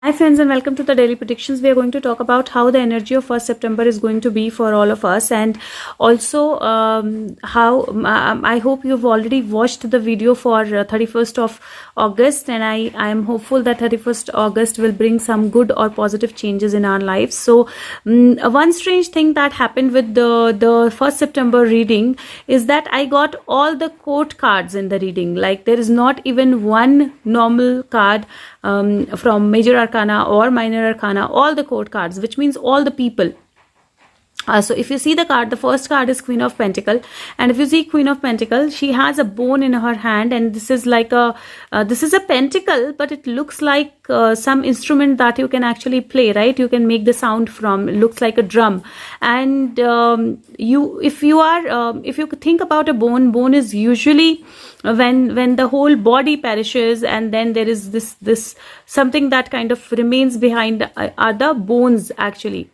Hi friends and welcome to the daily predictions. We are going to talk about how the energy of 1st September is going to be for all of us, and also how I hope you've already watched the video for 31st of August, and I am hopeful that 31st August will bring some good or positive changes in our lives. So one strange thing that happened with the 1st September reading is that I got all the court cards in the reading. Like there is not even one normal card from Major Arcana or Minor Arcana, all the court cards, which means all the people. So if you see the card, the first card is Queen of Pentacle, and if you see Queen of Pentacle, she has a bone in her hand, and this is like a this is a pentacle, but it looks like some instrument that you can actually play, right? You can make the sound from. It looks like a drum, and if you think about a bone is usually when the whole body perishes, and then there is this something that kind of remains behind are the bones actually.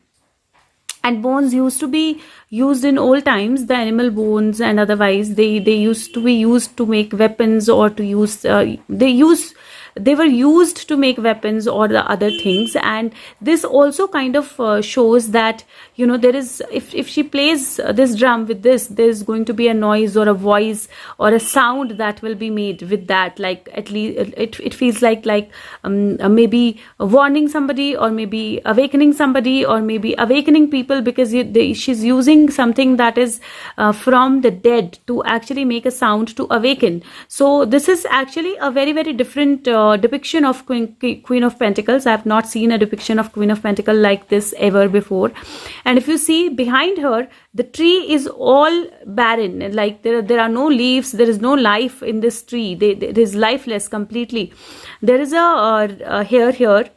And bones used to be used in old times, the animal bones, and otherwise they used to be used to make weapons, or to use they were used to make weapons or the other things. And this also kind of shows that, you know, there is, if she plays this drum with this, there's going to be a noise or a voice or a sound that will be made with that. Like at least it feels like maybe warning somebody, or maybe awakening somebody, or maybe awakening people, because she's using something that is from the dead to actually make a sound to awaken. So this is actually a very, very different depiction of Queen of Pentacles. I have not seen a depiction of Queen of Pentacles like this ever before. And if you see behind her, the tree is all barren. Like there are no leaves, there is no life in this tree. It is lifeless completely. There is a hare here,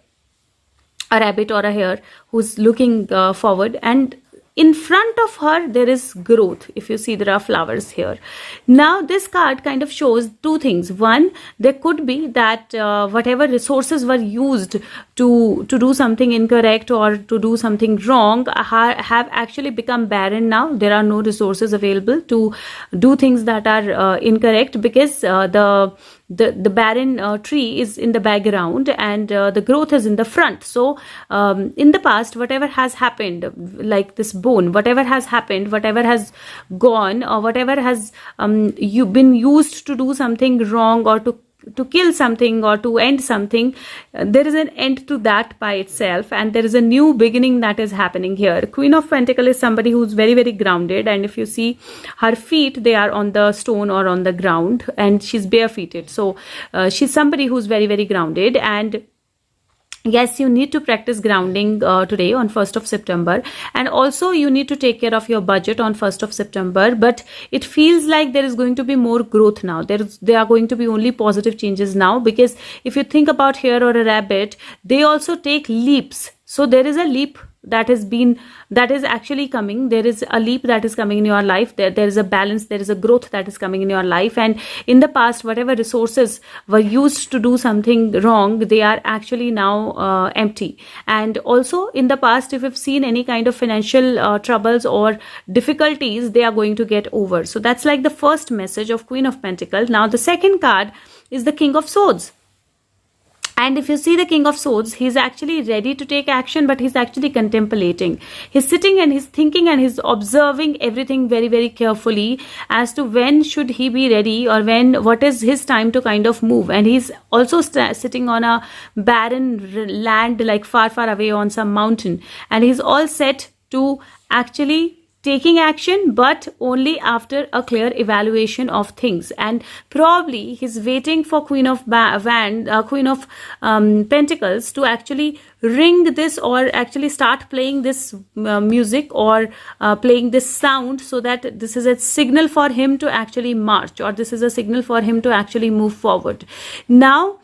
a rabbit or a hare, who's looking forward, and in front of her there is growth. If you see, there are flowers here. Now this card kind of shows two things. One, there could be that whatever resources were used to do something incorrect or to do something wrong have actually become barren now. There are no resources available to do things that are incorrect, because the barren tree is in the background, and the growth is in the front. So in the past, whatever has happened, like this bone, whatever has happened, whatever has gone, or whatever has you been used to do something wrong, or to kill something, or to end something, there is an end to that by itself, and there is a new beginning that is happening here. Queen of Pentacle is somebody who's very, very grounded, and if you see her feet, they are on the stone or on the ground, and she's barefooted. So she's somebody who's very, very grounded. And yes, you need to practice grounding today on 1st of September, and also you need to take care of your budget on 1st of September. But it feels like there is going to be more growth now. There are going to be only positive changes now, because if you think about hare or a rabbit, they also take leaps. So there is a leap that is actually coming. There is a leap that is coming in your life. There is a balance, there is a growth that is coming in your life. And in the past, whatever resources were used to do something wrong, they are actually now empty. And also in the past, if you've seen any kind of financial troubles or difficulties, they are going to get over. So that's like the first message of Queen of Pentacles. Now the second card is the King of Swords. And if you see the King of Swords, he's actually ready to take action, but he's actually contemplating. He's sitting and he's thinking and he's observing everything very, very carefully as to when should he be ready, or what is his time to kind of move. And he's also sitting on a barren land, like far, far away on some mountain. And he's all set to actually taking action, but only after a clear evaluation of things. And probably he's waiting for Queen of Pentacles to actually ring this, or actually start playing this music, or playing this sound, so that this is a signal for him to actually march, or this is a signal for him to actually move forward. Now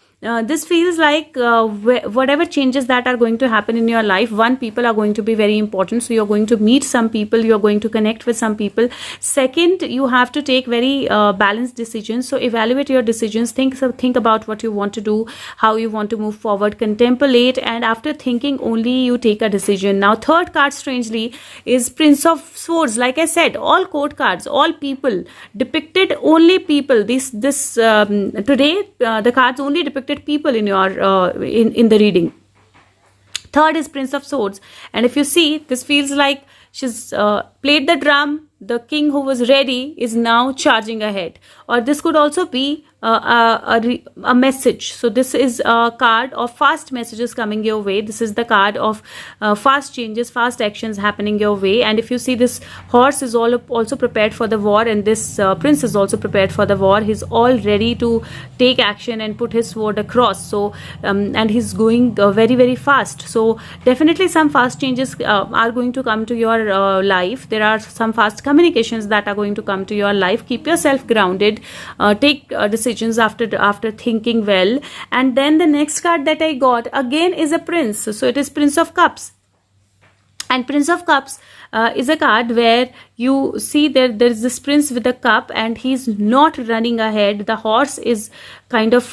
this feels like whatever changes that are going to happen in your life, one, people are going to be very important. So you're going to meet some people, you're going to connect with some people. Second, you have to take very balanced decisions. So evaluate your decisions, think about what you want to do, how you want to move forward, contemplate, and after thinking only you take a decision. Now third card, strangely, is Prince of Swords. Like I said, all court cards, all people depicted, only people. Today the cards only depicted people in your in the reading. Third is Prince of Swords. And if you see, this feels like she's played the drum. The king who was ready is now charging ahead. Or this could also be a message. So this is a card of fast messages coming your way. This is the card of fast changes, fast actions happening your way. And if you see, this horse is also prepared for the war, and this prince is also prepared for the war. He's all ready to take action and put his sword across. So and he's going very, very fast. So definitely some fast changes are going to come to your life. There are some fast communications that are going to come to your life. Keep yourself grounded. Take decisions after thinking well. And then the next card that I got again is a prince. So it is Prince of Cups. And Prince of Cups is a card where you see there is this prince with a cup, and he's not running ahead. The horse is kind of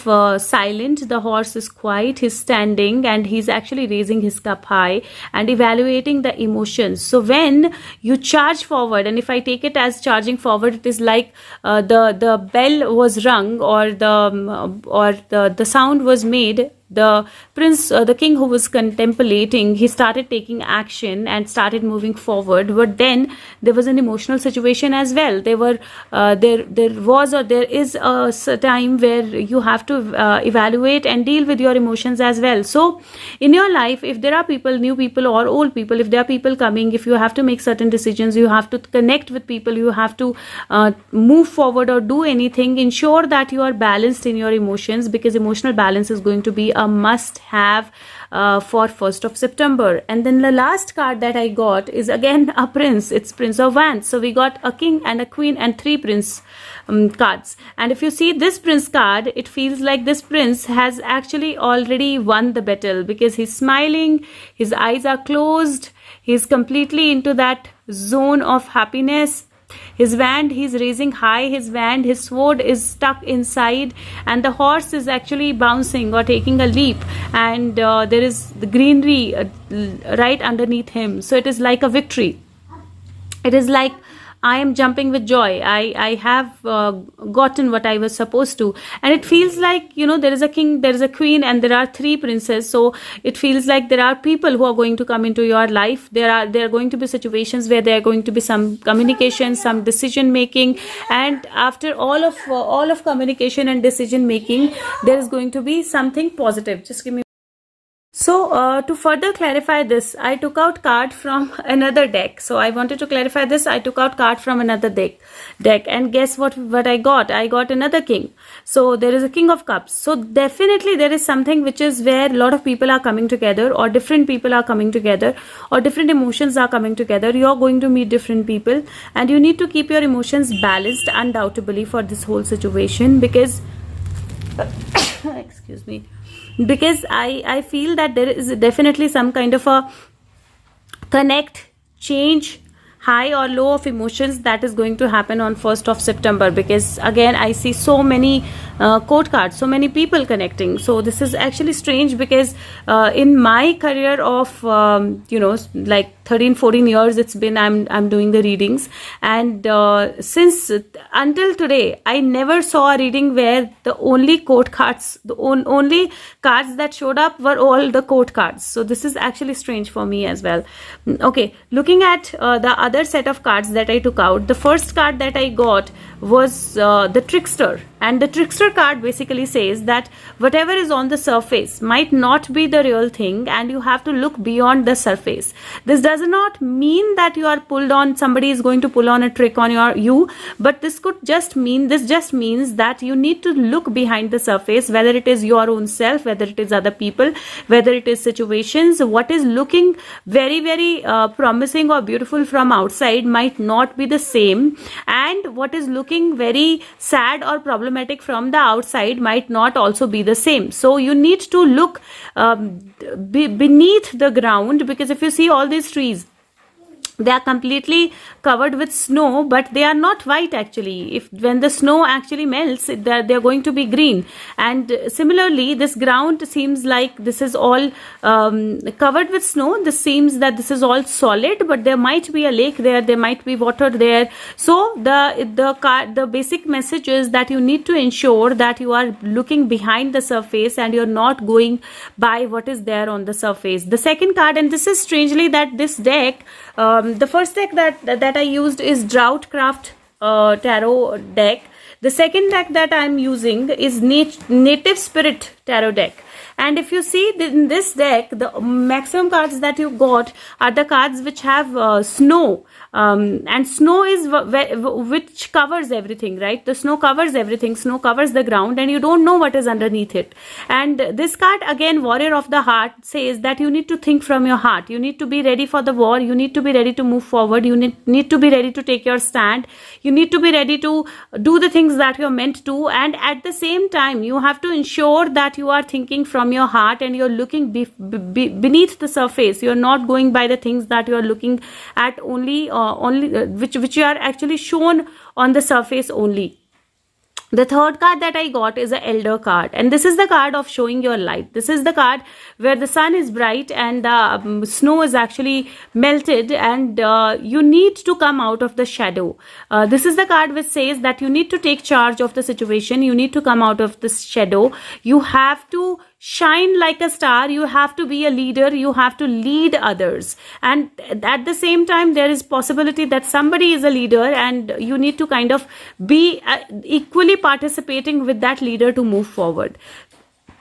silent. The horse is quiet. He's standing, and he's actually raising his cup high and evaluating the emotions. So when you charge forward, and if I take it as charging forward, it is like the bell was rung, or the sound was made. The prince, the king who was contemplating, he started taking action and started moving forward. But then there was an emotional situation as well. There is a time where you have to evaluate and deal with your emotions as well. So in your life, if there are people, new people or old people, if there are people coming, if you have to make certain decisions, you have to connect with people, you have to move forward or do anything, ensure that you are balanced in your emotions, because emotional balance is going to be a must have for 1st of September. And then the last card that I got is again a prince. It's Prince of Wands. So we got a king and a queen and 3 prince cards. And if you see this prince card, it feels like this prince has actually already won the battle, because he's smiling, his eyes are closed, he's completely into that zone of happiness. His wand, he's raising high his wand, his sword is stuck inside, and the horse is actually bouncing or taking a leap, and there is the greenery right underneath him. So it is like a victory. It is like, I am jumping with joy. I have gotten what I was supposed to. And it feels like, there is a king, there is a queen, and there are 3 princes. So it feels like there are people who are going to come into your life. There are going to be situations where there are going to be some communication, some decision making. And after all of communication and decision making, there is going to be something positive. Just give me. So to further clarify this, I took out card from another deck. So I wanted to clarify this. I took out card from another deck, and guess what I got? I got another king. So there is a King of Cups. So definitely there is something which is where a lot of people are coming together, or different people are coming together, or different emotions are coming together. You're going to meet different people, and you need to keep your emotions balanced undoubtedly for this whole situation, because excuse me, because I feel that there is definitely some kind of a connect, change, high or low of emotions that is going to happen on 1st of September, because again I see so many court cards, so many people connecting. So this is actually strange, because in my career of like 13-14 years it's been I'm doing the readings, and since until today I never saw a reading where the only court cards, the only cards that showed up were all the court cards. So this is actually strange for me as well. Okay, looking at the other set of cards that I took out, the first card that I got was the Trickster. And the Trickster card basically says that whatever is on the surface might not be the real thing, and you have to look beyond the surface. This does not mean that you are pulled on, somebody is going to pull on a trick on you, but this just means that you need to look behind the surface, whether it is your own self, whether it is other people, whether it is situations. What is looking very, very promising or beautiful from outside might not be the same, and what is looking very sad or problematic from the outside might not also be the same. So you need to look beneath the ground, because if you see all these trees, they are completely covered with snow, but they are not white actually. If when the snow actually melts, they're going to be green. And similarly, this ground seems like this is all covered with snow. This seems that this is all solid, but there might be a lake there might be water there. So the basic message is that you need to ensure that you are looking behind the surface and you're not going by what is there on the surface. The second card, and this is strangely that this deck, the first deck that I used is Droughtcraft Tarot deck. The second deck that I'm using is Native Spirit Tarot deck. And if you see in this deck, the maximum cards that you got are the cards which have snow. And snow is which covers everything, right? The snow covers everything. Snow covers the ground and you don't know what is underneath it. And this card again, Warrior of the Heart, says that you need to think from your heart. You need to be ready for the war. You need to be ready to move forward. You need to be ready to take your stand. You need to be ready to do the things that you're meant to. And at the same time, you have to ensure that you are thinking from your heart and you're looking beneath the surface. You're not going by the things that you're looking at only which you are actually shown on the surface only. The third card that I got is an Elder card, and this is the card of showing your light. This is the card where the sun is bright and the snow is actually melted, and you need to come out of the shadow. This is the card which says that you need to take charge of the situation. You need to come out of this shadow. You have to shine like a star. You have to be a leader. You have to lead others, and at the same time there is possibility that somebody is a leader and you need to kind of be equally participating with that leader to move forward.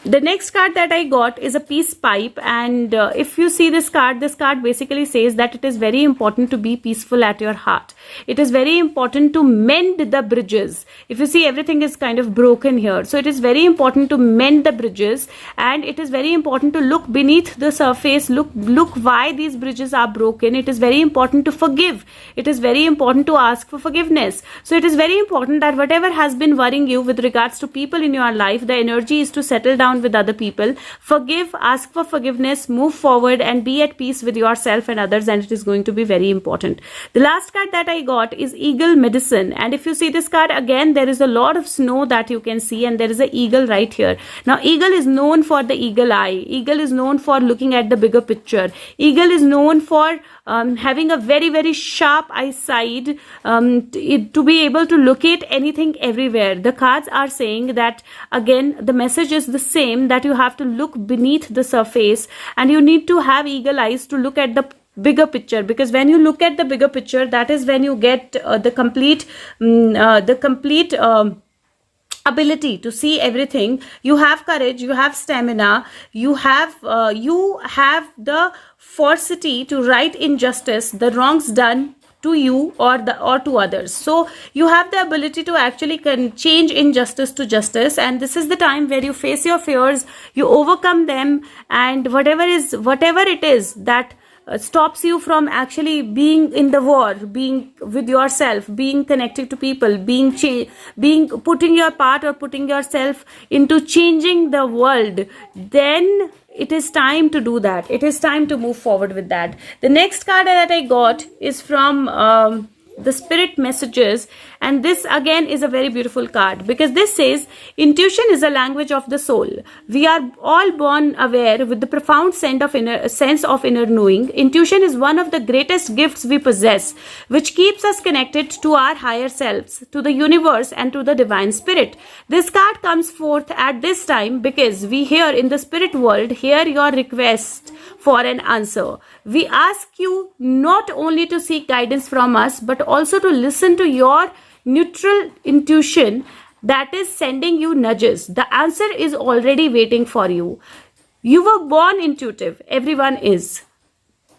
The next card that I got is a peace pipe, and if you see this card basically says that it is very important to be peaceful at your heart. It is very important to mend the bridges. If you see, everything is kind of broken here, so it is very important to mend the bridges, and it is very important to look beneath the surface, look why these bridges are broken. It is very important to forgive. It is very important to ask for forgiveness. So it is very important that whatever has been worrying you with regards to people in your life, the energy is to settle down with other people, forgive, ask for forgiveness, move forward and be at peace with yourself and others, and it is going to be very important. The last card that I got is Eagle Medicine, and if you see this card again, there is a lot of snow that you can see, and there is an eagle right here. Now eagle is known for the eagle eye. Eagle is known for looking at the bigger picture. Eagle is known for having a very, very sharp eyesight, to be able to locate anything everywhere. The cards are saying that again, the message is the same, that you have to look beneath the surface and you need to have eagle eyes to look at the bigger picture, because when you look at the bigger picture, that is when you get the complete ability to see everything. You have courage, you have stamina, you have the fortitude to right injustice, the wrongs done to you or to others. So you have the ability to actually change injustice to justice, and this is the time where you face your fears, you overcome them, and whatever it is that stops you from actually being in the war, being with yourself, being connected to people, being putting your part or putting yourself into changing the world, then it is time to do that. It is time to move forward with that. The next card that I got is from the Spirit Messages, and this again is a very beautiful card, because this says intuition is a language of the soul. We are all born aware with the profound sense of inner knowing. Intuition is one of the greatest gifts we possess, which keeps us connected to our higher selves, to the universe and to the divine spirit. This card comes forth at this time because we here in the spirit world hear your request for an answer. We ask you not only to seek guidance from us, but also to listen to your neutral intuition that is sending you nudges. The answer is already waiting for you. You were born intuitive. Everyone is.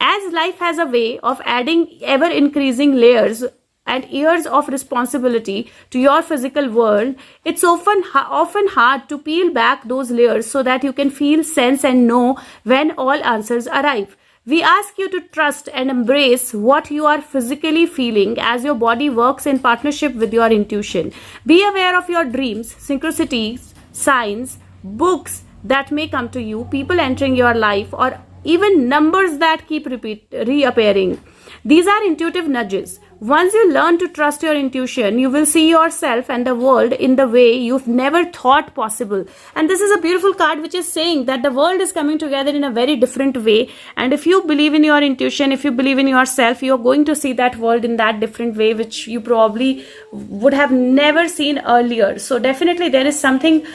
As life has a way of adding ever increasing layers and years of responsibility to your physical world, it's often hard to peel back those layers so that you can feel, sense and know when all answers arrive. We ask you to trust and embrace what you are physically feeling as your body works in partnership with your intuition. Be aware of your dreams, synchronicities, signs, books that may come to you, people entering your life, or even numbers that keep reappearing. These are intuitive nudges. Once you learn to trust your intuition, you will see yourself and the world in the way you've never thought possible. And this is a beautiful card which is saying that the world is coming together in a very different way. And if you believe in your intuition, if you believe in yourself, you're going to see that world in that different way, which you probably would have never seen earlier. So definitely there is something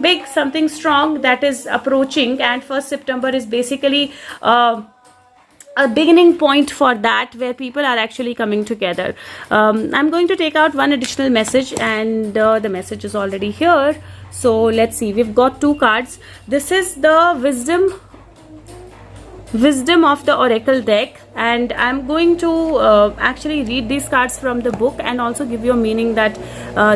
big, something strong that is approaching, and 1st September is basically a beginning point for that, where people are actually coming together. I'm going to take out one additional message, and the message is already here. So let's see, we've got 2 cards. This is the wisdom of the oracle deck, and I'm going to actually read these cards from the book and also give you a meaning that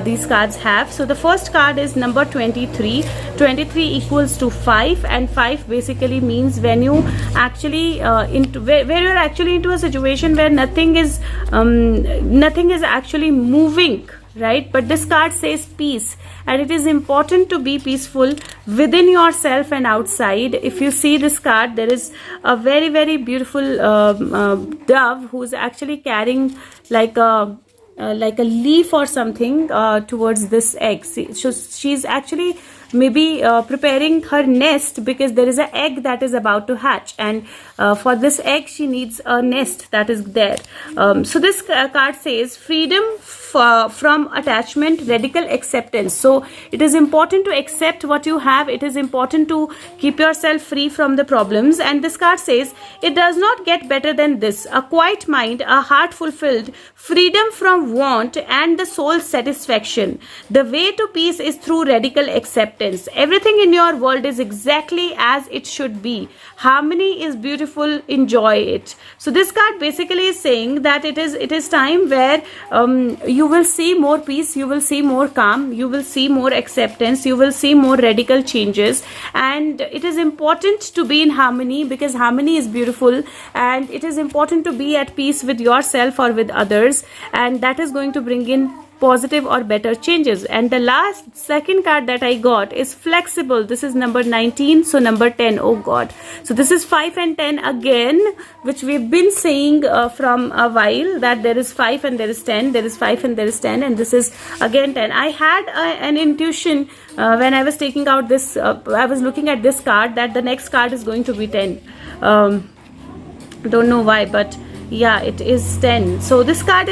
these cards have. So the first card is number 23. 23 equals to 5, and 5 basically means when you actually where you're actually into a situation where nothing is actually moving, right? But this card says peace, and it is important to be peaceful within yourself and outside. If you see this card, there is a very, very beautiful dove who's actually carrying like a leaf or something towards this egg. So she's actually maybe preparing her nest, because there is an egg that is about to hatch, and for this egg she needs a nest that is there. So this card says freedom from attachment, radical acceptance. So it is important to accept what you have. It is important to keep yourself free from the problems. And this card says it does not get better than this: a quiet mind, a heart fulfilled, freedom from want, and the soul's satisfaction. The way to peace is through radical acceptance. Everything in your world is exactly as it should be. Harmony is beautiful, enjoy it. So this card basically is saying that it is time where you will see more peace, you will see more calm, you will see more acceptance, you will see more radical changes. And it is important to be in harmony, because harmony is beautiful, and it is important to be at peace with yourself or with others, and that is going to bring in positive or better changes. And the second card that I got is flexible. This is number 19, so number 10. Oh God. So this is 5 and 10 again, which we've been saying from a while, that there is 5 and there is 10, there is 5 and there is 10, and this is again 10. I had an intuition when I was taking out this, I was looking at this card, that the next card is going to be 10. Don't know why, but yeah, it is 10. So this card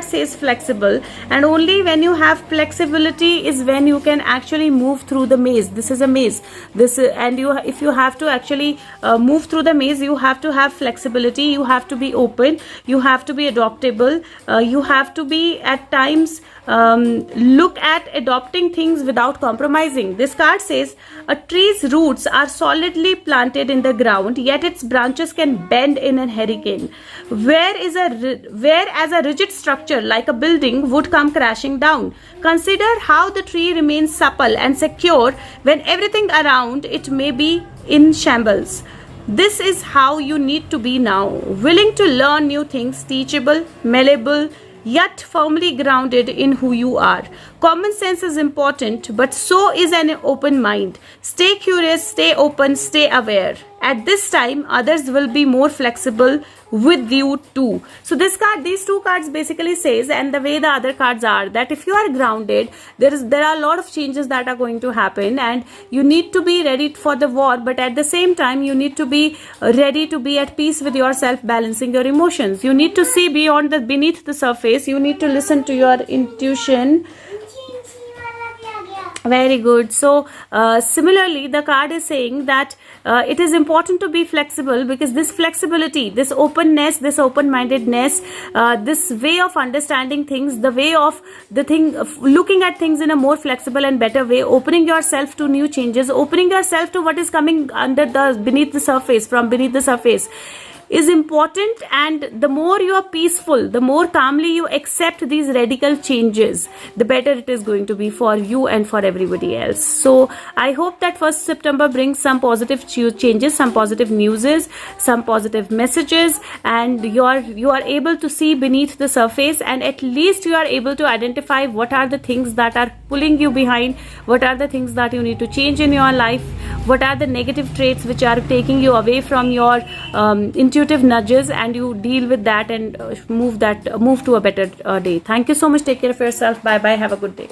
says flexible, and only when you have flexibility is when you can actually move through the maze. This is a maze, if you have to actually move through the maze, you have to have flexibility, you have to be open, you have to be adaptable, you have to be at times look at adopting things without compromising. This card says a tree's roots are solidly planted in the ground, yet its branches can bend in a hurricane. Whereas a rigid structure like a building would come crashing down. Consider how the tree remains supple and secure when everything around it may be in shambles. This is how you need to be now, willing to learn new things, teachable, malleable, yet firmly grounded in who you are. Common sense is important, but so is an open mind. Stay curious, stay open, stay aware. At this time, others will be more flexible with you too. So these two cards basically says, and the way the other cards are, that if you are grounded, there are a lot of changes that are going to happen, and you need to be ready for the war, but at the same time you need to be ready to be at peace with yourself, balancing your emotions. You need to see beneath the surface. You need to listen to your intuition. Very good. So similarly, the card is saying that it is important to be flexible, because this flexibility, this openness, this open-mindedness, this way of understanding things, the way of looking at things in a more flexible and better way, opening yourself to new changes, opening yourself to what is coming beneath the surface is important. And the more you are peaceful, the more calmly you accept these radical changes, the better it is going to be for you and for everybody else. So I hope that 1st September brings some positive changes, some positive news, some positive messages, and you are able to see beneath the surface, and at least you are able to identify what are the things that are pulling you behind, what are the things that you need to change in your life, what are the negative traits which are taking you away from your intuitive nudges, and you deal with that and move to a better day. Thank you so much. Take care of yourself. Bye bye. Have a good day.